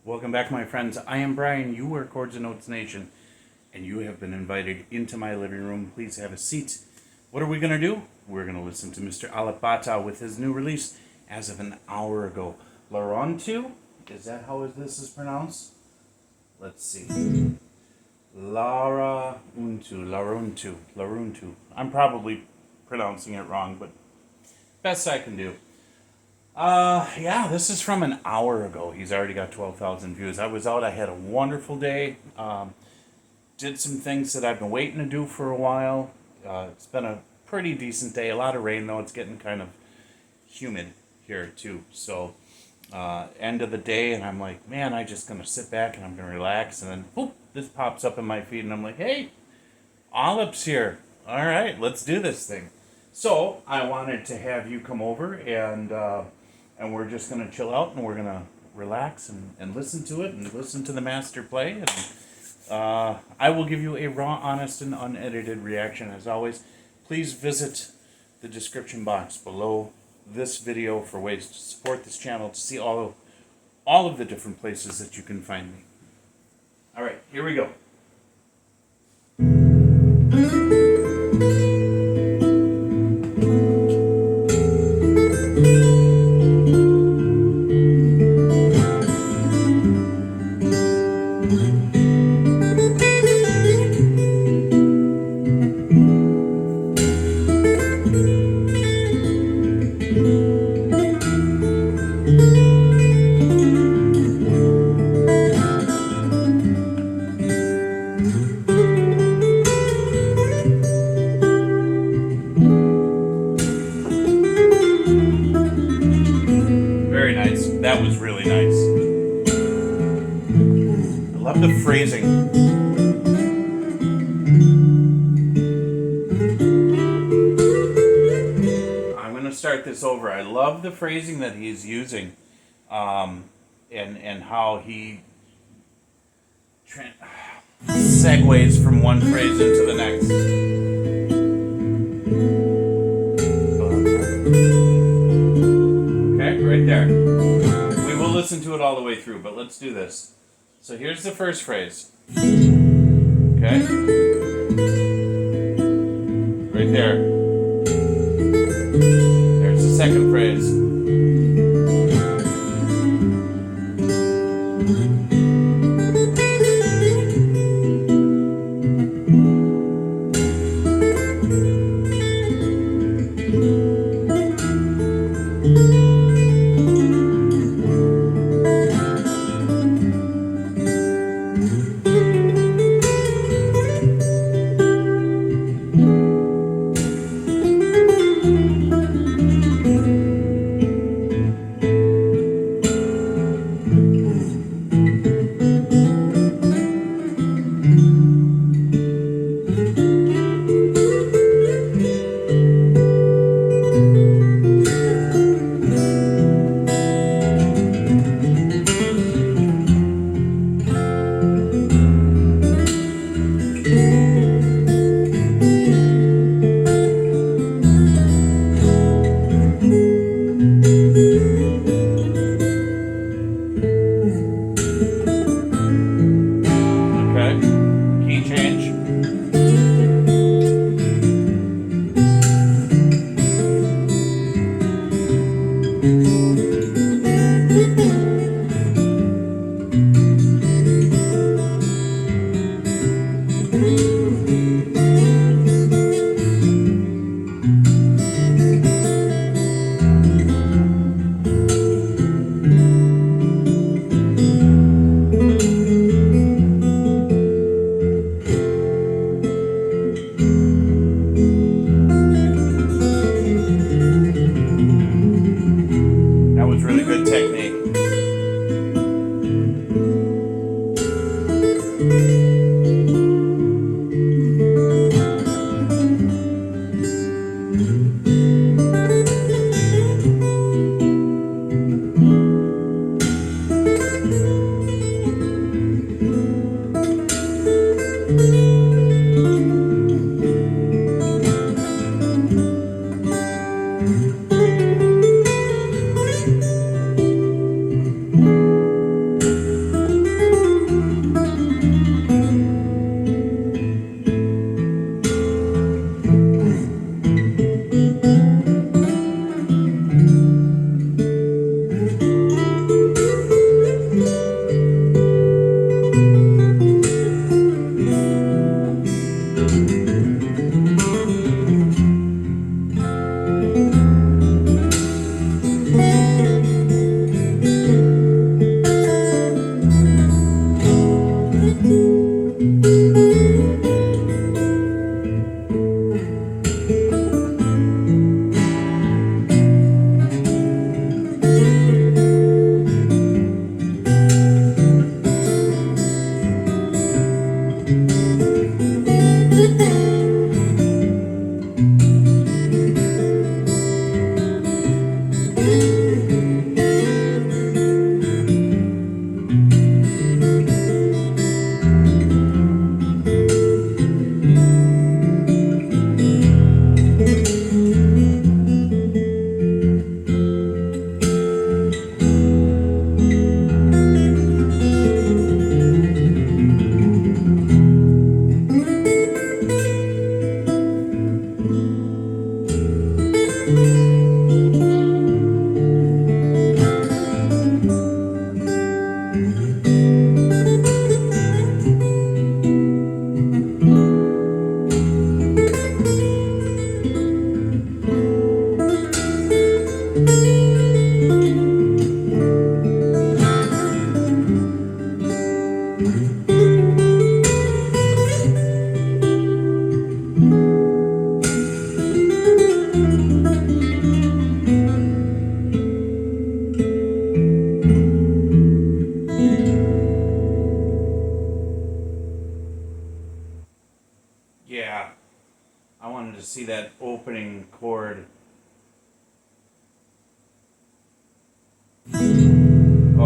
Welcome back, my friends. I am Brian. You are Chords and Notes Nation, and you have been invited into my living room. Please have a seat. What are we going to do? We're going to listen to Mr. Alip with his new release as of an hour ago. Larauntu? Is that how this is pronounced? Let's see. Larauntu. I'm probably pronouncing it wrong, but best I can do. Yeah, this is from an hour ago. He's already got 12,000 views. I was out. I had a wonderful day. Did some things that I've been waiting to do for a while. It's been a pretty decent day. A lot of rain, though. It's getting kind of humid here, too. So, end of the day, and I'm like, man, I'm just going to sit back and I'm going to relax. And then, boop, this pops up in my feed, and I'm like, hey, Alip's here. All right, let's do this thing. So, I wanted to have you come over, and we're just going to chill out, and we're going to relax and listen to it, and listen to the master play. And I will give you a raw, honest, and unedited reaction. As always, please visit the description box below this video for ways to support this channel, to see all of the different places that you can find me. All right, here we go. Very nice. That was really nice. I love the phrasing. I'm going to start this over. I love the phrasing that he's using, and how he segues from one phrase into the next. Okay, right there. We will listen to it all the way through, but let's do this. So here's the first phrase. Okay? Right there. There's the second phrase. That was really good technique.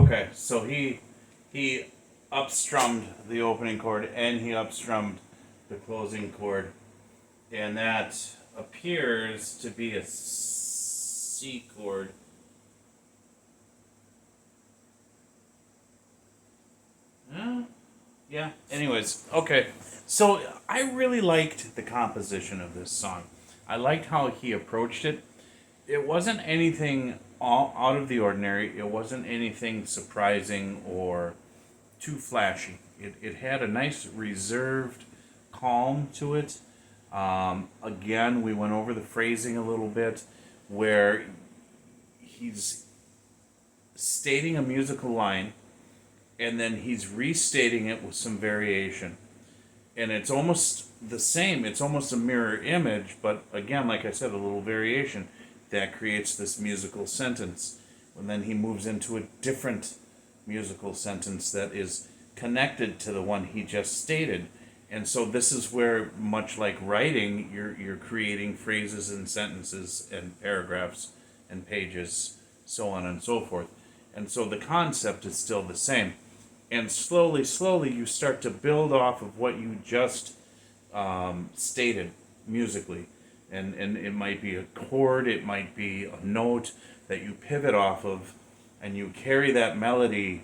Okay, so he upstrummed the opening chord and he upstrummed the closing chord, and that appears to be a C chord. Yeah. Anyways, okay. So I really liked the composition of this song. I liked how he approached it. It wasn't anything out of the ordinary. It wasn't anything surprising or too flashy. It had a nice reserved calm to it. Again, we went over the phrasing a little bit where he's stating a musical line and then he's restating it with some variation. And it's almost the same. It's almost a mirror image, but again, like I said, a little variation that creates this musical sentence. And then he moves into a different musical sentence that is connected to the one he just stated. And so this is where, much like writing, you're creating phrases and sentences and paragraphs and pages, so on and so forth. And so the concept is still the same. And slowly, slowly, you start to build off of what you just stated musically. And it might be a chord, it might be a note that you pivot off of, and you carry that melody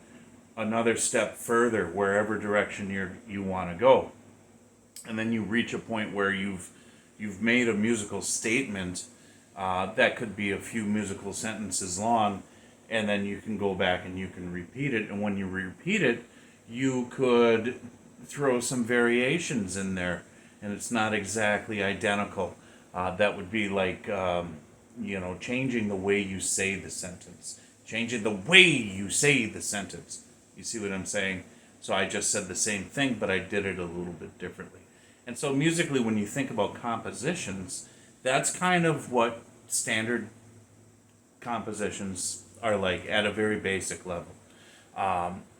another step further wherever direction you want to go. And then you reach a point where you've made a musical statement that could be a few musical sentences long, and then you can go back and you can repeat it. And when you repeat it, you could throw some variations in there, and it's not exactly identical. That would be like, changing the way you say the sentence. Changing the way you say the sentence. You see what I'm saying? So I just said the same thing, but I did it a little bit differently. And so musically, when you think about compositions, that's kind of what standard compositions are like at a very basic level.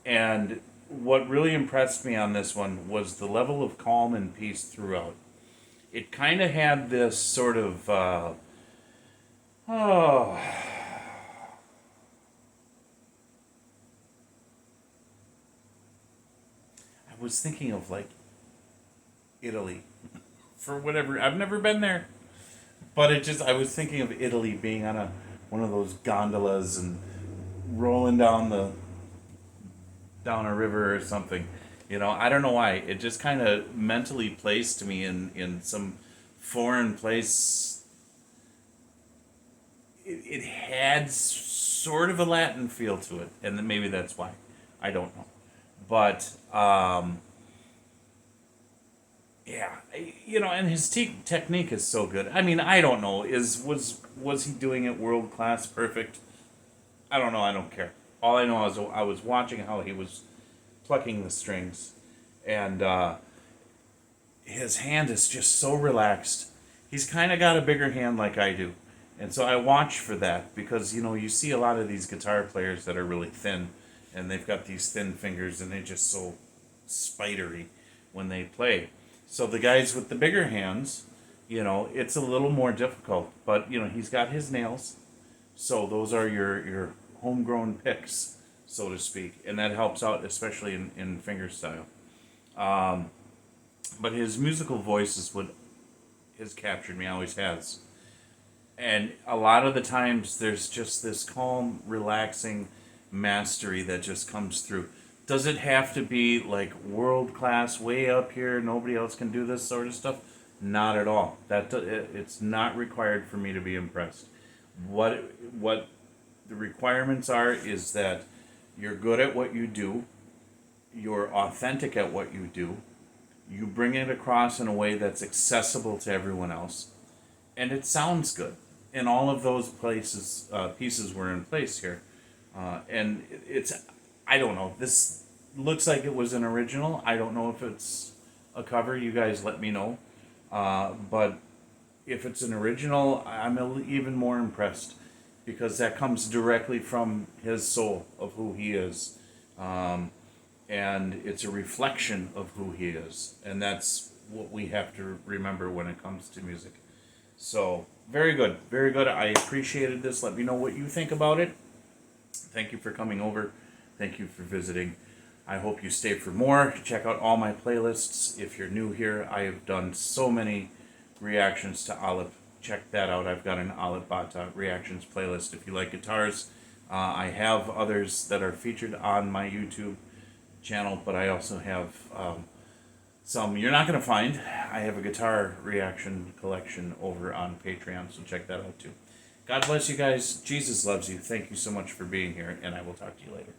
And what really impressed me on this one was the level of calm and peace throughout. It kind of had this sort of, I was thinking of like Italy. For whatever, I've never been there. But I was thinking of Italy being on one of those gondolas and rolling down a river or something. I don't know why. It just kind of mentally placed me in some foreign place. It had sort of a Latin feel to it, and then maybe that's why. I don't know. But, yeah, and his technique is so good. I mean, I don't know. Was he doing it world class, perfect? I don't know. I don't care. All I know is I was watching how he was plucking the strings, and his hand is just so relaxed. He's kind of got a bigger hand like I do, and so I watch for that because you see a lot of these guitar players that are really thin, and they've got these thin fingers, and they're just so spidery when they play. So the guys with the bigger hands, it's a little more difficult, but he's got his nails, so those are your homegrown picks, so to speak, and that helps out especially in fingerstyle. But his musical voice is what has captured me, always has. And a lot of the times there's just this calm, relaxing mastery that just comes through. Does it have to be like world class, way up here, nobody else can do this sort of stuff? Not at all. It's not required for me to be impressed. What the requirements are is that you're good at what you do, you're authentic at what you do, you bring it across in a way that's accessible to everyone else, and it sounds good. And all of those pieces were in place here. And I don't know, this looks like it was an original. I don't know if it's a cover. You guys let me know. But if it's an original, I'm even more impressed because that comes directly from his soul of who he is. And it's a reflection of who he is. And that's what we have to remember when it comes to music. So, very good. Very good. I appreciated this. Let me know what you think about it. Thank you for coming over Thank you for visiting. I hope you stay for more. Check out all my playlists. If you're new here, I have done so many reactions to Alip. Check that out. I've got an Alip Bata reactions playlist if you like guitars. I have others that are featured on my YouTube channel, but I also have some you're not going to find. I have a guitar reaction collection over on Patreon, so check that out too. God bless you guys. Jesus loves you. Thank you so much for being here, and I will talk to you later.